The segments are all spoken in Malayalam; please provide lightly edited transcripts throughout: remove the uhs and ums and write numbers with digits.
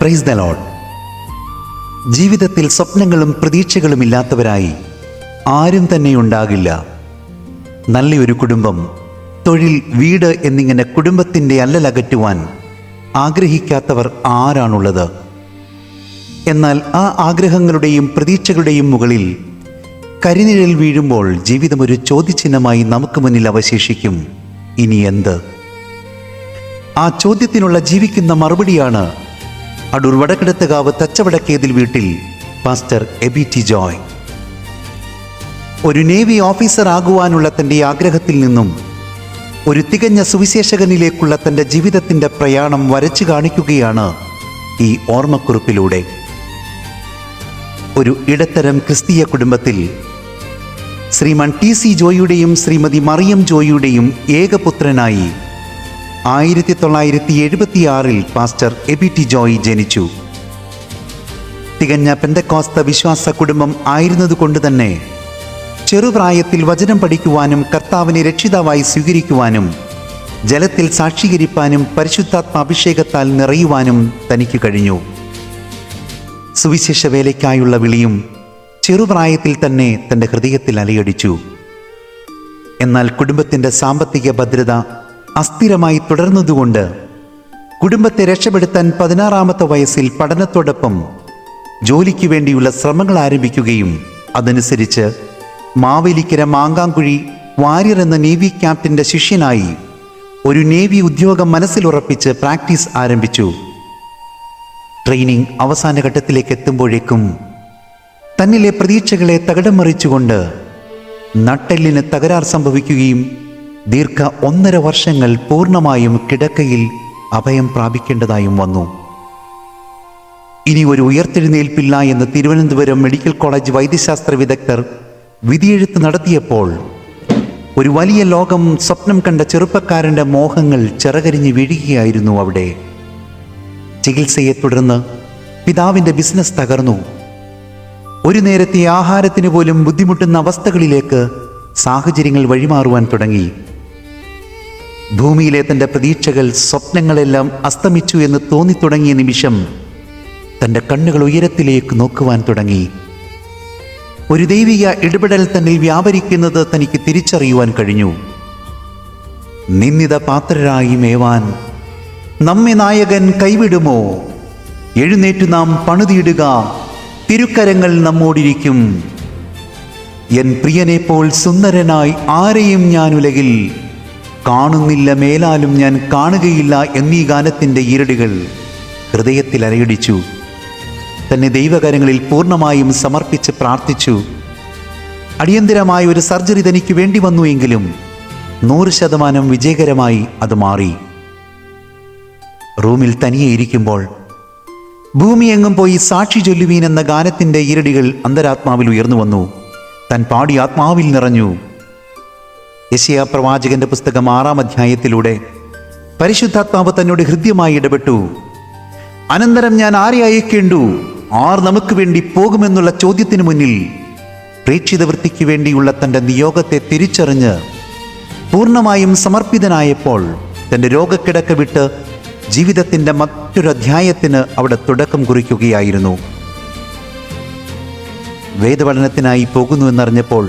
Praise the Lord. ജീവിതത്തിൽ സ്വപ്നങ്ങളും പ്രതീക്ഷകളും ഇല്ലാത്തവരായി ആരും തന്നെ ഉണ്ടാകില്ല. നല്ലൊരു കുടുംബം, തൊഴിൽ, വീട് എന്നിങ്ങനെ കുടുംബത്തിൻ്റെ അല്ലലകറ്റുവാൻ ആഗ്രഹിക്കാത്തവർ ആരാണുള്ളത്? എന്നാൽ ആ ആഗ്രഹങ്ങളുടെയും പ്രതീക്ഷകളുടെയും മുകളിൽ കരിനിഴൽ വീഴുമ്പോൾ ജീവിതം ഒരു ചോദ്യചിഹ്നമായി നമുക്ക് മുന്നിൽ അവശേഷിക്കും. ഇനി എന്ത്? ആ ചോദ്യത്തിനുള്ള ജീവിക്കുന്ന മറുപടിയാണ് അടൂർ വടക്കെടുത്തുകാവ് തച്ചവടക്കേതിൽ വീട്ടിൽ പാസ്റ്റർ എബി ടി ജോയ്. ഒരു നേവി ഓഫീസർ ആകുവാനുള്ള തൻ്റെ ആഗ്രഹത്തിൽ നിന്നും ഒരു തികഞ്ഞ സുവിശേഷകനിലേക്കുള്ള തൻ്റെ ജീവിതത്തിൻ്റെ പ്രയാണം വരച്ചു കാണിക്കുകയാണ് ഈ ഓർമ്മക്കുറിപ്പിലൂടെ. ഒരു ഇടത്തരം ക്രിസ്തീയ കുടുംബത്തിൽ ശ്രീമാൻ ടി സി ജോയിയുടെയും ശ്രീമതി മറിയം ജോയിയുടെയും ഏകപുത്രനായി 1976 പാസ്റ്റർ എബി ടി ജോയ് ജനിച്ചു. തികഞ്ഞ പെന്തക്കോസ്ത വിശ്വാസ കുടുംബം ആയിരുന്നതുകൊണ്ട് തന്നെ ചെറുപ്രായത്തിൽ വചനം പഠിക്കുവാനും കർത്താവിനെ രക്ഷിതാവായി സ്വീകരിക്കുവാനും ജലത്തിൽ സാക്ഷീകരിപ്പാനും പരിശുദ്ധാത്മാഭിഷേകത്താൽ നിറയുവാനും തനിക്ക് കഴിഞ്ഞു. സുവിശേഷ വേലയ്ക്കായുള്ള വിളിയും ചെറുപ്രായത്തിൽ തന്നെ തൻ്റെ ഹൃദയത്തിൽ അലയടിച്ചു. എന്നാൽ കുടുംബത്തിൻ്റെ സാമ്പത്തിക ഭദ്രത അസ്ഥിരമായി തുടർന്നതുകൊണ്ട് കുടുംബത്തെ രക്ഷപ്പെടുത്താൻ 16-ാമത്തെ വയസ്സിൽ പഠനത്തോടൊപ്പം ജോലിക്ക് വേണ്ടിയുള്ള ശ്രമങ്ങൾ ആരംഭിക്കുകയും അതനുസരിച്ച് മാവേലിക്കര മാങ്കാങ്കുഴി വാര്യർ എന്ന നേവി ക്യാപ്റ്റന്റെ ശിഷ്യനായി ഒരു നേവി ഉദ്യോഗം മനസ്സിലുറപ്പിച്ച് പ്രാക്ടീസ് ആരംഭിച്ചു. ട്രെയിനിങ് അവസാന ഘട്ടത്തിലേക്ക് എത്തുമ്പോഴേക്കും തന്നിലെ പ്രതീക്ഷകളെ തകിടം മറിച്ചുകൊണ്ട് നട്ടെല്ലിന് തകരാർ സംഭവിക്കുകയും ദീർഘ 1.5 വർഷങ്ങൾ പൂർണ്ണമായും കിടക്കയിൽ അഭയം പ്രാപിക്കേണ്ടതായും വന്നു. ഇനി ഒരു ഉയർത്തെഴുന്നേൽപ്പില്ല എന്ന് തിരുവനന്തപുരം മെഡിക്കൽ കോളേജ് വൈദ്യശാസ്ത്ര വിദഗ്ധർ വിധിയെഴുത്ത് നടത്തിയപ്പോൾ ഒരു വലിയ ലോകം സ്വപ്നം കണ്ട ചെറുപ്പക്കാരൻ്റെ മോഹങ്ങൾ ചിറകരിഞ്ഞ് വീഴുകയായിരുന്നു അവിടെ. ചികിത്സയെ തുടർന്ന് പിതാവിൻ്റെ ബിസിനസ് തകർന്നു. ഒരു നേരത്തെ ആഹാരത്തിന് പോലും ബുദ്ധിമുട്ടുന്ന അവസ്ഥകളിലേക്ക് സാഹചര്യങ്ങൾ വഴിമാറുവാൻ തുടങ്ങി. ഭൂമിയിലെ തൻ്റെ പ്രതീക്ഷകൾ, സ്വപ്നങ്ങളെല്ലാം അസ്തമിച്ചു എന്ന് തോന്നിത്തുടങ്ങിയ നിമിഷം തൻ്റെ കണ്ണുകൾ ഉയരത്തിലേക്ക് നോക്കുവാൻ തുടങ്ങി. ഒരു ദൈവിക ഇടപെടൽ തന്നിൽ വ്യാപരിക്കുന്നത് തനിക്ക് തിരിച്ചറിയുവാൻ കഴിഞ്ഞു. നിന്ദിത പാത്രരായി മേവാൻ നമ്മെ നായകൻ കൈവിടുമോ? എഴുന്നേറ്റു നാം പണിതിടുക, തിരുക്കരങ്ങൾ നമ്മോടിരിക്കും. എൻ പ്രിയനെപ്പോൾ സുന്ദരനായി ആരെയും ഞാൻ ഉലകിൽ കാണുന്നില്ല, മേലാലും ഞാൻ കാണുകയില്ല എന്നീ ഗാനത്തിൻ്റെ ഈരടികൾ ഹൃദയത്തിൽ അലയടിച്ചു. തന്നെ ദൈവകരങ്ങളിൽ പൂർണ്ണമായും സമർപ്പിച്ച് പ്രാർത്ഥിച്ചു. അടിയന്തിരമായ ഒരു സർജറി തനിക്ക് വേണ്ടി വന്നു എങ്കിലും 100% വിജയകരമായി അത് മാറി. റൂമിൽ തനിയെ ഇരിക്കുമ്പോൾ ഭൂമിയെങ്ങും പോയി സാക്ഷി ചൊല്ലുവീൻ എന്ന ഗാനത്തിൻ്റെ ഈരടികൾ അന്തരാത്മാവിൽ ഉയർന്നു വന്നു. താൻ പാടി ആത്മാവിൽ നിറഞ്ഞു. യെശയ്യാ പ്രവാചകന്റെ പുസ്തകം 6-ാം അധ്യായത്തിലൂടെ പരിശുദ്ധാത്മാവ് തന്നോട് ഹൃദ്യമായി ഇടപെട്ടു. അനന്തരം ഞാൻ ആരെ അയക്കേണ്ടു? ആർ നമുക്ക് വേണ്ടി പോകുമെന്നുള്ള ചോദ്യത്തിന് മുന്നിൽ പ്രേക്ഷിത വൃത്തിക്ക് വേണ്ടിയുള്ള തൻ്റെ നിയോഗത്തെ തിരിച്ചറിഞ്ഞ് പൂർണ്ണമായും സമർപ്പിതനായപ്പോൾ തൻ്റെ രോഗക്കിടക്ക വിട്ട് ജീവിതത്തിൻ്റെ മറ്റൊരു അധ്യായത്തിന് അവിടെ തുടക്കം കുറിക്കുകയായിരുന്നു. വേദപഠനത്തിനായി പോകുന്നു എന്നറിഞ്ഞപ്പോൾ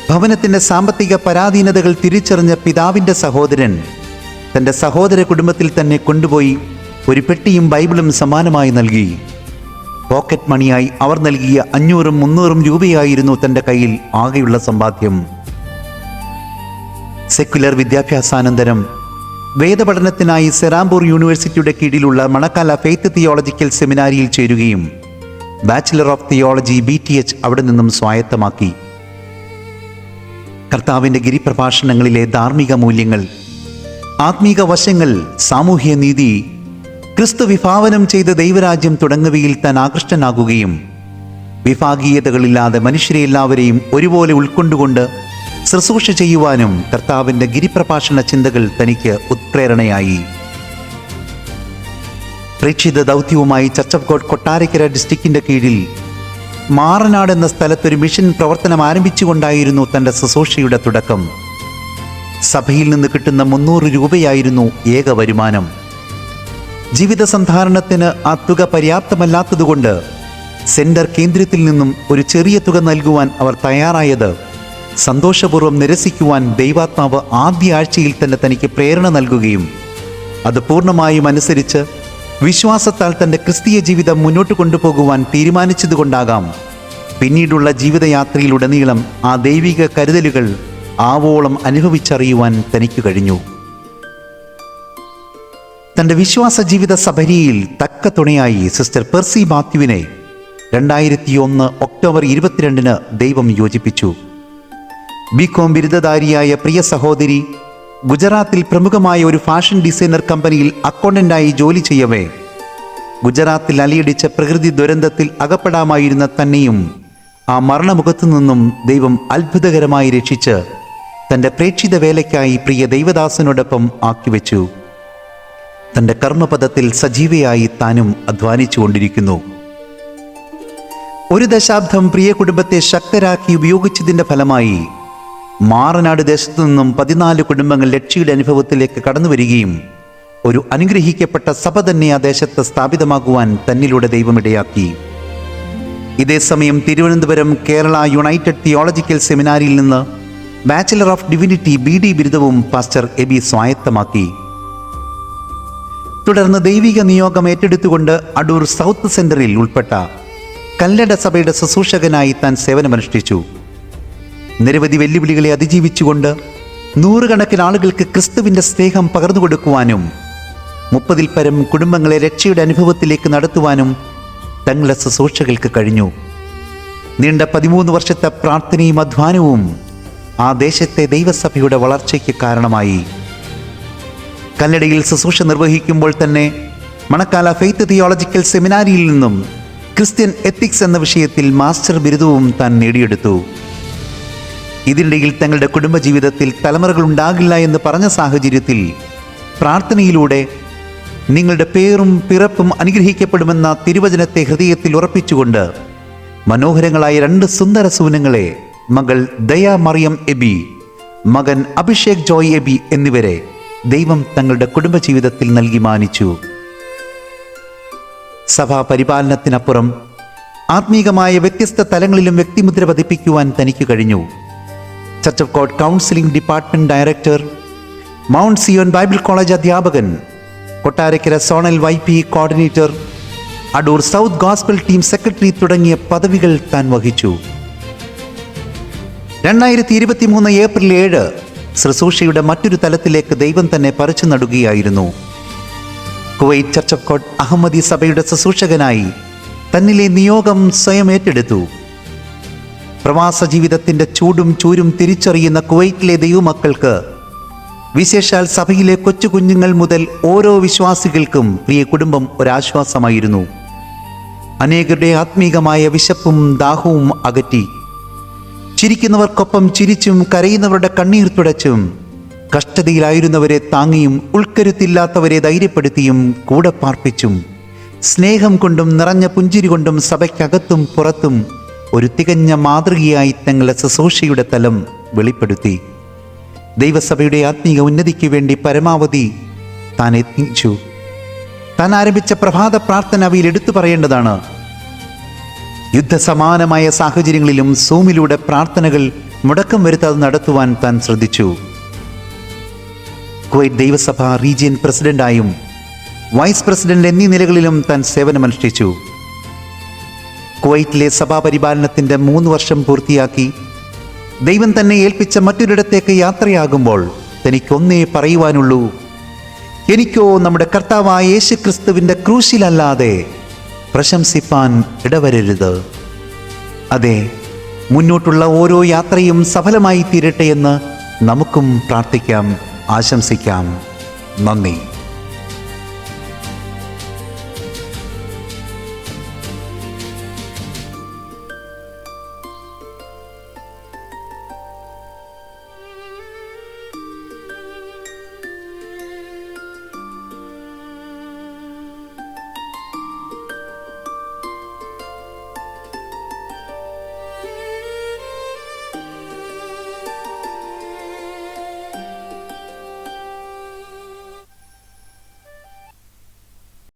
ഭവനത്തിൻ്റെ സാമ്പത്തിക പരാധീനതകൾ തിരിച്ചറിഞ്ഞ പിതാവിൻ്റെ സഹോദരൻ തൻ്റെ സഹോദര കുടുംബത്തിൽ തന്നെ കൊണ്ടുപോയി ഒരു പെട്ടിയും ബൈബിളും സമ്മാനമായി നൽകി. പോക്കറ്റ് മണിയായി അവർ നൽകിയ 500-300 രൂപയായിരുന്നു തൻ്റെ കയ്യിൽ ആകെയുള്ള സമ്പാദ്യം. സെക്യുലർ വിദ്യാഭ്യാസാനന്തരം വേദപഠനത്തിനായി സെറാംപൂർ യൂണിവേഴ്സിറ്റിയുടെ കീഴിലുള്ള മണക്കാല ഫെയ്ത്ത് തിയോളജിക്കൽ സെമിനാരിയിൽ ചേരുകയും ബാച്ചിലർ ഓഫ് തിയോളജി BTH അവിടെ നിന്നും സ്വായത്തമാക്കി. കർത്താവിൻ്റെ ഗിരിപ്രഭാഷണങ്ങളിലെ ധാർമ്മിക മൂല്യങ്ങൾ, ആത്മീക വശങ്ങൾ, സാമൂഹ്യ നീതി, ക്രിസ്തു വിഭാവനം ചെയ്ത ദൈവരാജ്യം തുടങ്ങിയവയിൽ താൻ ആകൃഷ്ടനാകുകയും വിഭാഗീയതകളില്ലാതെ മനുഷ്യരെ എല്ലാവരെയും ഒരുപോലെ ഉൾക്കൊണ്ടുകൊണ്ട് ശുശ്രൂഷ ചെയ്യുവാനും കർത്താവിൻ്റെ ഗിരിപ്രഭാഷണ ചിന്തകൾ തനിക്ക് ഉത്പ്രേരണയായി. പ്രേക്ഷിത ദൗത്യവുമായി ചർച്ച് ഓഫ് ഗോഡ് കൊട്ടാരക്കര ഡിസ്ട്രിക്റ്റിൻ്റെ കീഴിൽ മാറനാട് എന്ന സ്ഥലത്തൊരു മിഷൻ പ്രവർത്തനം ആരംഭിച്ചുകൊണ്ടായിരുന്നു തൻ്റെ ശുശ്രൂഷയുടെ തുടക്കം. സഭയിൽ നിന്ന് കിട്ടുന്ന 300 രൂപയായിരുന്നു ഏക വരുമാനം. ജീവിത സന്ധാരണത്തിന് ആ തുക പര്യാപ്തമല്ലാത്തതുകൊണ്ട് സെന്റർ കേന്ദ്രത്തിൽ നിന്നും ഒരു ചെറിയ തുക നൽകുവാൻ അവർ തയ്യാറായത് സന്തോഷപൂർവ്വം നിരസിക്കുവാൻ ദൈവാത്മാവ് ആദ്യ ആഴ്ചയിൽ തന്നെ തനിക്ക് പ്രേരണ നൽകുകയും അത് പൂർണ്ണമായും അനുസരിച്ച് വിശ്വാസത്താൽ തൻ്റെ ക്രിസ്തീയ ജീവിതം മുന്നോട്ട് കൊണ്ടുപോകുവാൻ തീരുമാനിച്ചതുകൊണ്ടാകാം പിന്നീടുള്ള ജീവിതയാത്രയിലുടനീളം ആ ദൈവിക കരുതലുകൾ ആവോളം അനുഭവിച്ചറിയുവാൻ തനിക്ക് കഴിഞ്ഞു. തൻ്റെ വിശ്വാസ ജീവിത സബരിയിൽ തക്ക തുണയായി സിസ്റ്റർ പെർസി മാത്യുവിനെ 2001 ഒക്ടോബർ 22 ദൈവം യോജിപ്പിച്ചു. ബികോം ബിരുദധാരിയായ പ്രിയ സഹോദരി ഗുജറാത്തിൽ പ്രമുഖമായ ഒരു ഫാഷൻ ഡിസൈനർ കമ്പനിയിൽ അക്കൗണ്ടന്റായി ജോലി ചെയ്യവേ ഗുജറാത്തിൽ അലയടിച്ച പ്രകൃതി ദുരന്തത്തിൽ അകപ്പെടാമായിരുന്ന തന്നെയും ആ മരണമുഖത്തു നിന്നും ദൈവം അത്ഭുതകരമായി രക്ഷിച്ച് തൻ്റെ പ്രേക്ഷിത വേലയ്ക്കായി പ്രിയ ദൈവദാസനോടൊപ്പം ആക്കിവെച്ചു. തൻ്റെ കർമ്മപദത്തിൽ സജീവയായി താനും അധ്വാനിച്ചു കൊണ്ടിരിക്കുന്നു. ഒരു ദശാബ്ദം പ്രിയ കുടുംബത്തെ ശക്തരാക്കി ഉപയോഗിച്ചതിൻ്റെ ഫലമായി മാറനാട് ദേശത്തു നിന്നും 14 കുടുംബങ്ങൾ രക്ഷയുടെ അനുഭവത്തിലേക്ക് കടന്നു വരികയും ഒരു അനുഗ്രഹിക്കപ്പെട്ട സഭ തന്നെ ആ ദേശത്ത് സ്ഥാപിതമാകുവാൻ തന്നിലൂടെ ദൈവമിടയാക്കി. ഇതേസമയം തിരുവനന്തപുരം കേരള യുണൈറ്റഡ് തിയോളജിക്കൽ സെമിനാരിയിൽ നിന്ന് ബാച്ചിലർ ഓഫ് ഡിവിനിറ്റി BD ബിരുദവും പാസ്റ്റർ എബി സ്വായത്തമാക്കി. തുടർന്ന് ദൈവിക നിയോഗം ഏറ്റെടുത്തുകൊണ്ട് അടൂർ സൗത്ത് സെന്ററിൽ ഉൾപ്പെട്ട കല്ലട സഭയുടെ ശുശ്രൂഷകനായി താൻ സേവനമനുഷ്ഠിച്ചു. നിരവധി വെല്ലുവിളികളെ അതിജീവിച്ചുകൊണ്ട് 100 കണക്കിന് ആളുകൾക്ക് ക്രിസ്തുവിൻ്റെ സ്നേഹം പകർന്നു കൊടുക്കുവാനും 30-ൽ പരം കുടുംബങ്ങളെ രക്ഷയുടെ അനുഭവത്തിലേക്ക് നടത്തുവാനും തങ്ങളുടെ ശുശ്രൂഷകൾക്ക് കഴിഞ്ഞു. നീണ്ട 13 വർഷത്തെ പ്രാർത്ഥനയും അധ്വാനവും ആ ദേശത്തെ ദൈവസഭയുടെ വളർച്ചയ്ക്ക് കാരണമായി. കല്ലടയിൽ ശുശ്രൂഷ നിർവഹിക്കുമ്പോൾ തന്നെ മണക്കാല ഫെയ്ത്ത് തിയോളജിക്കൽ സെമിനാരിയിൽ നിന്നും ക്രിസ്ത്യൻ എത്തിക്സ് എന്ന വിഷയത്തിൽ മാസ്റ്റർ ബിരുദവും താൻ നേടിയെടുത്തു. ഇതിനിടയിൽ തങ്ങളുടെ കുടുംബജീവിതത്തിൽ തലമുറകൾ ഉണ്ടാകില്ല എന്ന് പറഞ്ഞ സാഹചര്യത്തിൽ പ്രാർത്ഥനയിലൂടെ നിങ്ങളുടെ പേരും പിറപ്പും അനുഗ്രഹിക്കപ്പെടുമെന്ന തിരുവചനത്തെ ഹൃദയത്തിൽ ഉറപ്പിച്ചുകൊണ്ട് മനോഹരങ്ങളായ 2 സുന്ദര സൂനങ്ങളെ മകൾ ദയ മറിയം എബി, മകൻ അഭിഷേക് ജോയ് എബി എന്നിവരെ ദൈവം തങ്ങളുടെ കുടുംബജീവിതത്തിൽ നൽകി മാനിച്ചു. സഭാ പരിപാലനത്തിനപ്പുറം ആത്മീകമായ വ്യത്യസ്ത തലങ്ങളിലും വ്യക്തിമുദ്ര പതിപ്പിക്കുവാൻ തനിക്ക് കഴിഞ്ഞു. Church of God counselling department director, Mount Zion Bible College അധ്യാപകൻ, Kottarakkara zonal YP coordinator, Adoor south gospel team secretary തുടങ്ങിയ പദവികൾ താൻ വഹിച്ചു. 2023 ഏപ്രിൽ 7 ശുശ്രൂഷയുടെ മറ്റൊരു തലത്തിലേക്ക് ദൈവം തന്നെ പറിച്ചു നടുകയായിരുന്നു. Kuwait Church of God Ahmadi സഭയുടെ ശുശ്രൂഷകനായി തന്നിലെ നിയോഗം സ്വയം ഏറ്റെടുത്തു. പ്രവാസ ജീവിതത്തിൻ്റെ ചൂടും ചൂരും തിരിച്ചറിയുന്ന കുവൈറ്റിലെ ദൈവമക്കൾക്ക്, വിശേഷാൽ സഭയിലെ കൊച്ചു കുഞ്ഞുങ്ങൾ മുതൽ ഓരോ വിശ്വാസികൾക്കും പ്രിയ കുടുംബം ഒരാശ്വാസമായിരുന്നു. അനേകരുടെ ആത്മീകമായ വിശപ്പും ദാഹവും അകറ്റി ചിരിക്കുന്നവർക്കൊപ്പം ചിരിച്ചും കരയുന്നവരുടെ കണ്ണീർ തുടച്ചും കഷ്ടതയിലായിരുന്നവരെ താങ്ങിയും ഉൾക്കരുത്തില്ലാത്തവരെ ധൈര്യപ്പെടുത്തിയും കൂടെ പാർപ്പിച്ചും സ്നേഹം കൊണ്ടും നിറഞ്ഞ പുഞ്ചിരി കൊണ്ടും സഭയ്ക്കകത്തും പുറത്തും ഒരു തികഞ്ഞ മാതൃകയായി തങ്ങളുടെ ശുശ്രൂഷയുടെ തലം വെളിപ്പെടുത്തി. ദൈവസഭയുടെ ആത്മീക ഉന്നതിക്ക് വേണ്ടി പരമാവധി താൻ യത്നിച്ചു. താൻ ആരംഭിച്ച പ്രഭാത പ്രാർത്ഥന അവയിൽ എടുത്തു പറയേണ്ടതാണ്. യുദ്ധസമാനമായ സാഹചര്യങ്ങളിലും സൂമിലൂടെ പ്രാർത്ഥനകൾ മുടക്കം വരുത്താതെ നടത്തുവാൻ താൻ ശ്രദ്ധിച്ചു. കുവൈറ്റ് ദൈവസഭ റീജിയൻ പ്രസിഡന്റായും വൈസ് പ്രസിഡന്റ് എന്നീ നിലകളിലും താൻ സേവനമനുഷ്ഠിച്ചു. കുവൈറ്റിലെ സഭാ പരിപാലനത്തിൻ്റെ 3 വർഷം പൂർത്തിയാക്കി ദൈവം തന്നെ ഏൽപ്പിച്ച മറ്റൊരിടത്തേക്ക് യാത്രയാകുമ്പോൾ തനിക്കൊന്നേ പറയുവാനുള്ളൂ: എനിക്കോ നമ്മുടെ കർത്താവായ യേശു ക്രിസ്തുവിൻ്റെ ക്രൂശിലല്ലാതെ പ്രശംസിപ്പാൻ ഇടവരരുത്. അതെ, മുന്നോട്ടുള്ള ഓരോ യാത്രയും സഫലമായി തീരട്ടെ എന്ന് നമുക്കും പ്രാർത്ഥിക്കാം, ആശംസിക്കാം. നന്ദി.